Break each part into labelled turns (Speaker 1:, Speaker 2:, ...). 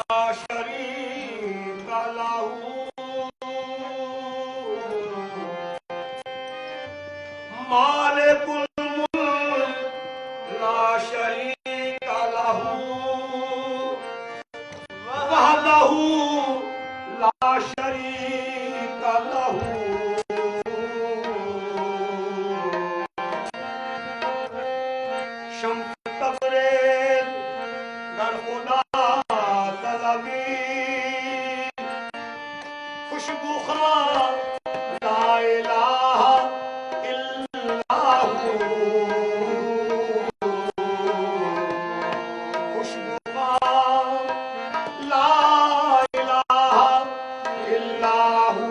Speaker 1: ला शरीक लहू मालिकुल मुल्क ला शरीक लहू वहदहू ला शरीक लहू शम्स तबरेज़ गर खुदा तलबी खुशबू खां ला इलाहा इल्लल्लाहु खुशबू खां ला इलाहा इल्लल्लाहु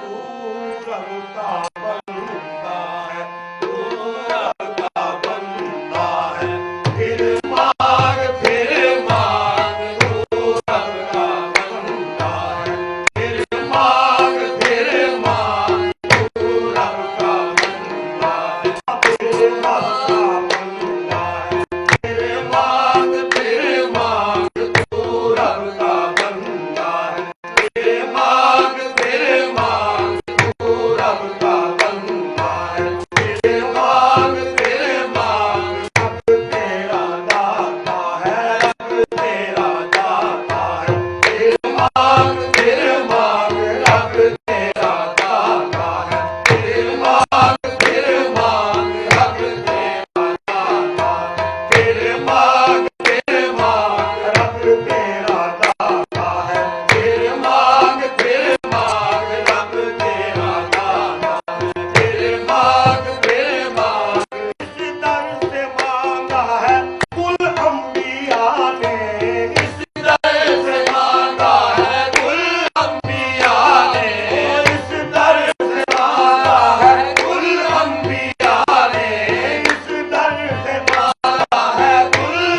Speaker 1: तू रब का बंदा है तू रब का बंदा है फिर मांग तू रब का बंदा है फिर मांग तू रब का बंदा है फिर रब का बंदा है फिर मांग तू रब का बंदा है फिर मांग तू रब का बंदा है फिर मांग रब तेरा दाता है रब तेरा दाता है फिर मांग रब तेरा दाता है फिर मांग रब तेरा दाता है फिर मांग रब तेरा दाता है फिर मांग रब तेरा दाता है फिर मांग इस दर से मांगा है कुल अंबिया ने इस दर से मांगा है कुल अंबिया ने इस दर से मांगा है कुल अंबिया ने इस दर से मांगा है कुल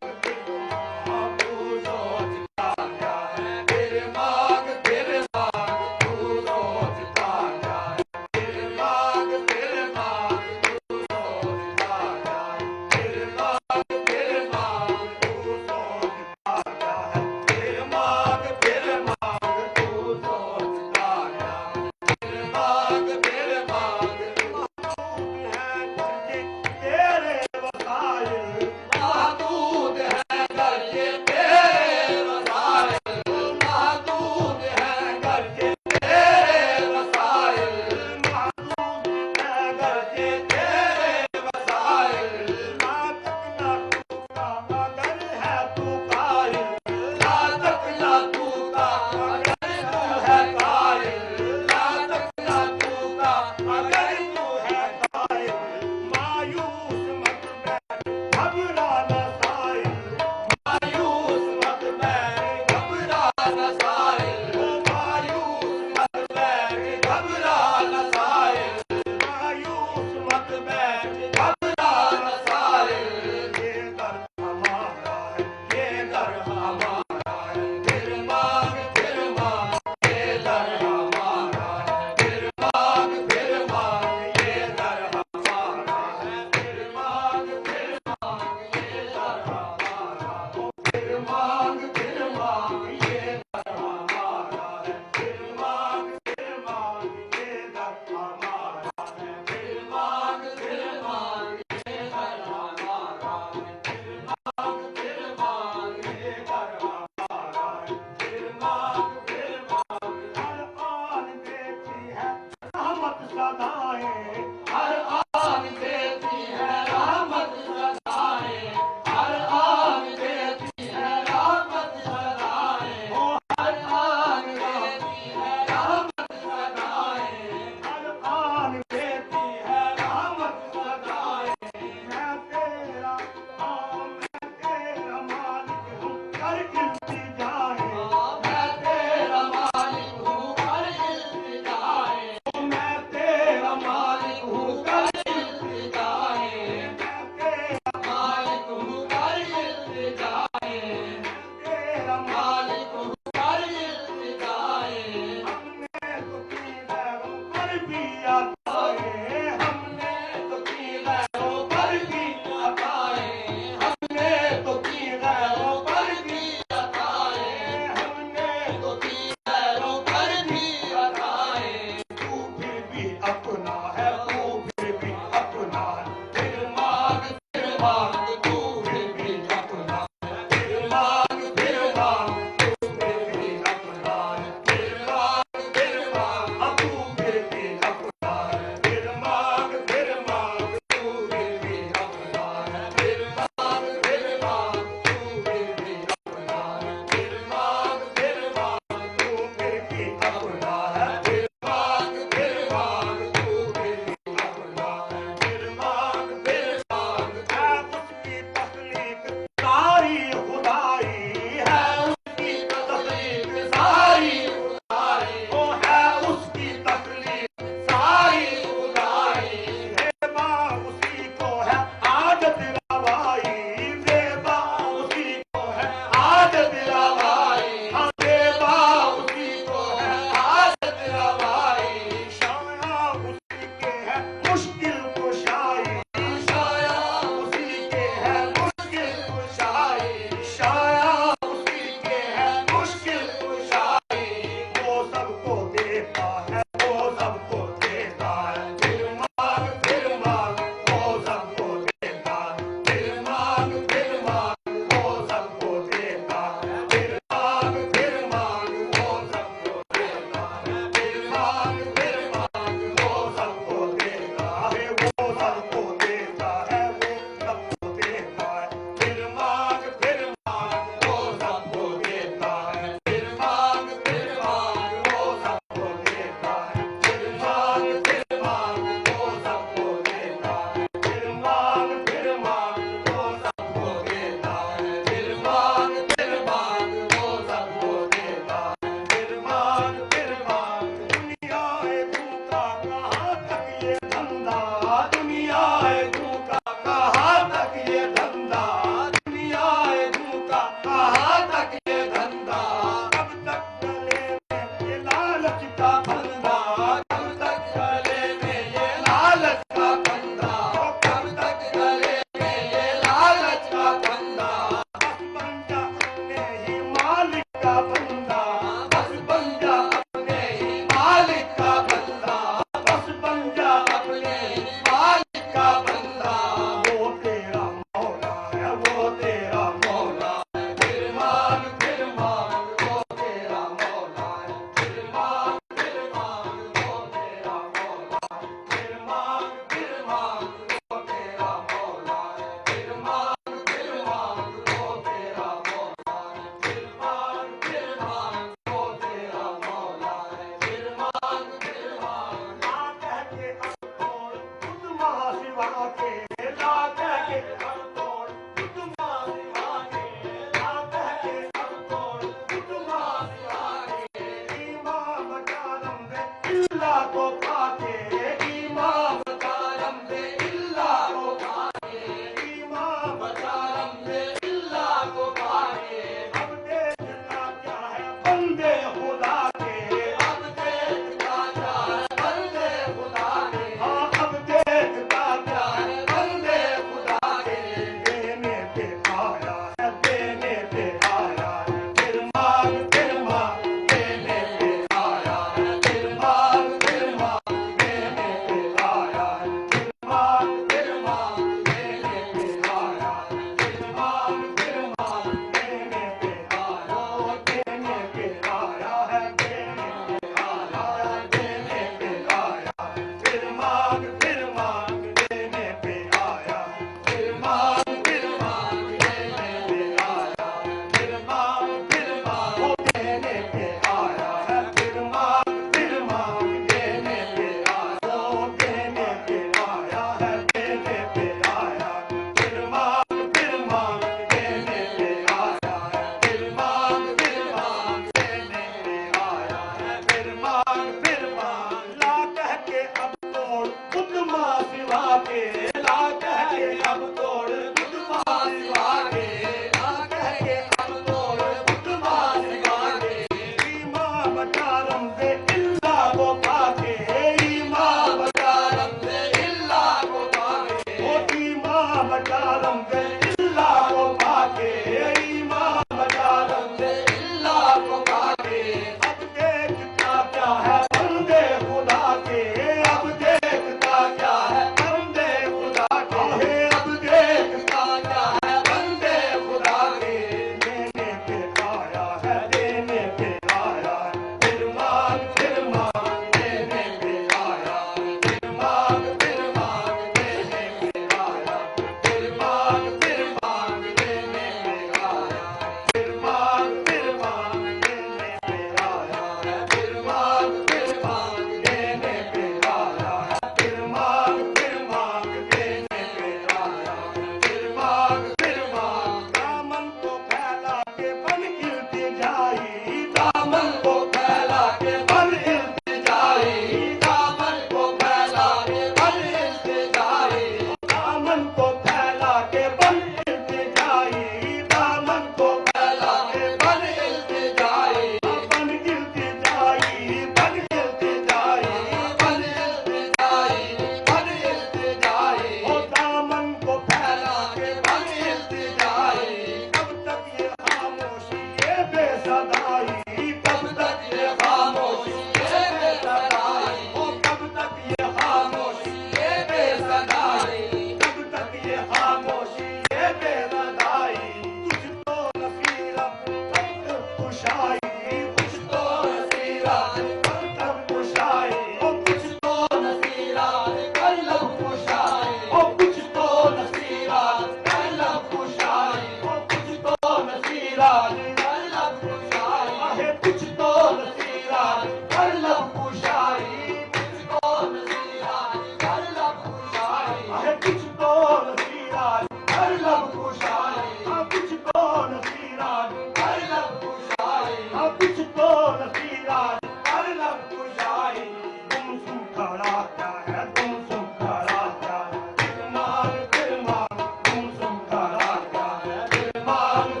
Speaker 1: राज कर लब कुशाई आहे कुछ तो नसीराज कर लब कुशाई कुछ तो नसीराज कर लब कुशाई आहे कुछ तो नसीराज कर लब कुशाई हाँ कुछ तो नसीराज कर लब कुशाई हाँ कुछ तो नसीराज कर लब कुशाई तुम सुन खड़ा क्या है तुम सुन खड़ा क्या है दिल मांग तुम सुन खड़ा क्या है दिल मांग